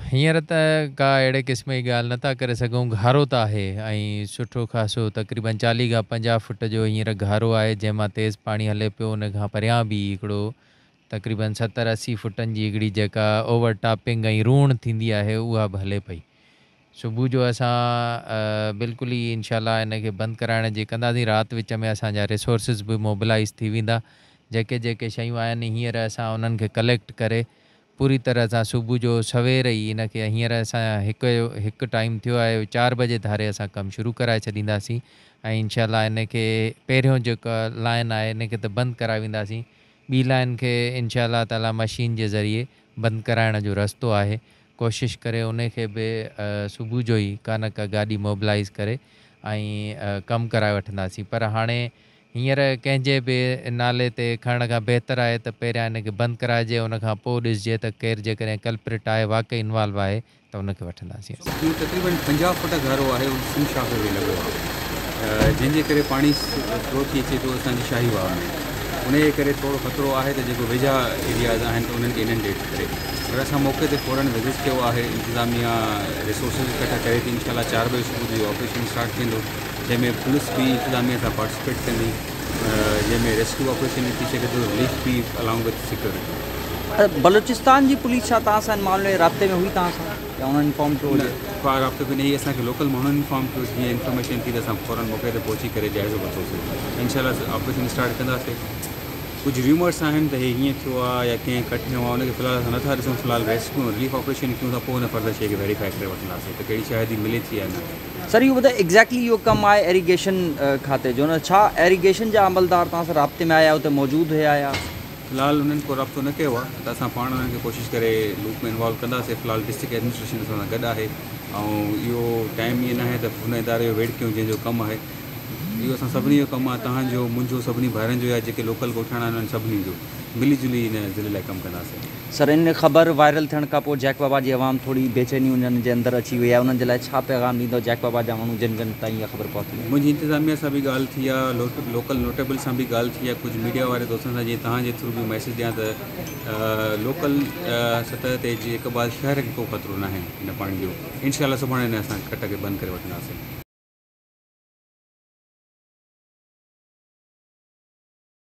हींअर त का अहिड़े क़िस्म जी ॻाल्हि नथा करे सघूं, घारो त आहे ऐं सुठो ख़ासो तक़रीबन 40 खां 50 फुट जो हींअर घारो आहे, जंहिंमां तेज़ पाणी हले पियो। उन खां परियां बि हिकिड़ो तक़रीबन 70-80 फुटनि जी हिकिड़ी जेका ओवर टॉपिंग ऐं रूण थींदी आहे, उहा बि हले पई। सुबुह जो असां बिल्कुलु ई इनशाला इन खे बंदि कराइण जी कंदासीं। राति विच में असांजा रिसोर्सिस बि मोबिलाइज़ थी वेंदा। जेके जेके शयूं आहिनि हींअर असां उन्हनि खे कलेक्ट करे पूरी तरह सां सुबुह जो सवेर ई इन खे हींअर असां हिकु टाइम थियो आहे, 4 बजे धारे असां कमु शुरू कराए छॾींदासीं ऐं इनशाला इन खे पहिरियों जेका लाइन आहे इन खे त बंदि कराए वेंदासीं। ॿी लाइन खे इनशाला ताला मशीन जे ज़रिए बंदि कराइण जो रस्तो आहे। कोशिशि करे उन खे बि सुबुह जो ई का न का गाॾी मोबिलाइज़ करे ऐं कमु कराए वठंदासीं। पर हाणे हींअर कंहिंजे बि नाले ते खणण खां बहितर आहे त पहिरियां इनखे बंदि कराइजे, उन खां पोइ ॾिसिजे त केरु जेकॾहिं कल्प्रिट आहे, वाक़ई इन्वॉल्व आहे, त उनखे वठंदासीं। इहो तक़रीबन 50 फुट घारो आहे, उहो सिंध शाह खे लॻो आहे, जंहिंजे करे पाणी फ्लो थी अचे थो असांजी शाही बाग में। उनजे करे थोरो ख़तरो आहे त जेको वेझा एरियाज़ आहिनि त उन्हनि खे इनंडेट करे। पर असां मौक़े ते फ़ौरन विज़िट कयो आहे। इंतिज़ामिया रिसोर्सिस इकट्ठा करे थी। इनशाला 4 बजे सुबुह जो ऑपरेशन स्टार्ट थींदो, जंहिंमें पुलिस बि इंतिज़ामिया सां पार्टिसिपेट कंदी, जंहिंमें रेस्क्यू ऑपरेशन थी सघे थो, रिलीफ बि अलॉन्ग विद सिक्योरिटी। बलूचिस्तान जी पुलिस छा तव्हां सां मामले राब्ते में हुई तव्हां सां या उन्हनि इंफॉर्म कयो? का राब्ते में नहीं, असांखे लोकल माण्हुनि इंफॉर्म कयो। जीअं इंफॉर्मेशन थी त असां फ़ौरन मौक़े ते पहुची करे जाइज़ो वरितोसीं। इनशाला ऑपरेशन स्टार्ट कंदासीं। कुछ रूमर्स आहिनि त हे हीअं थियो आहे या कंहिं कट थियो आहे, उनखे फ़िलहाल असां नथा ॾिसूं। फ़िलहाल रेस्क्यू रिलीफ ऑपरेशन कयूं था, पोइ हुन फर्दर शइ खे वेरीफाई करे वठंदासीं त कहिड़ी शायदि मिले थी या न। सर इहो ॿुधाए एग्जैक्टली इहो कमु आहे एरीगेशन खाते जो न, छा एरीगेशन जा अमलदार तव्हां सां राब्ते में आया हुते मौजूदु हुया या? फ़िलहाल उन्हनि को राब्तो न कयो आहे, त असां पाण उन्हनि खे कोशिशि करे लूप में इन्वॉल्व कंदासीं। फ़िलहाल डिस्ट्रिक्ट एडमिनिस्ट्रेशन असां सां गॾु आहे ऐं इहो टाइम ईअं न आहे त हुन इदारे जो वेट कयूं जंहिंजो कमु आहे। इहो असां सभिनी जो कमु आहे, तव्हांजो, मुंहिंजो, सभिनी भाइरनि जो या जेके लोकल ॻोठाणा आहिनि उन्हनि सभिनी जो मिली जुली इन ज़िले लाइ कमु कंदासीं। सर इन ख़बर वायरल थियण खां पोइ जैक बाबा जी आवाम थोरी बेचैनी उन्हनि जे अंदरि अची वई आहे, उन्हनि जे लाइ छा पैगाम ॾींदो जैक बाबा जा माण्हू जिन जिन ताईं इहा ख़बर पहुती? मुंहिंजी इंतिज़ामिया सां बि ॻाल्हि थी आहे, लोकल नोटेबल सां बि ॻाल्हि थी आहे, कुझु मीडिया वारे दोस्तनि सां। जीअं तव्हांजे थ्रू बि मैसेज ॾियां त लोकल सतह ते जेकबाल शहर खे को ख़तरो न आहे इन पाणी जो। इनशाला सुभाणे असां कट खे बंदि करे वठंदासीं।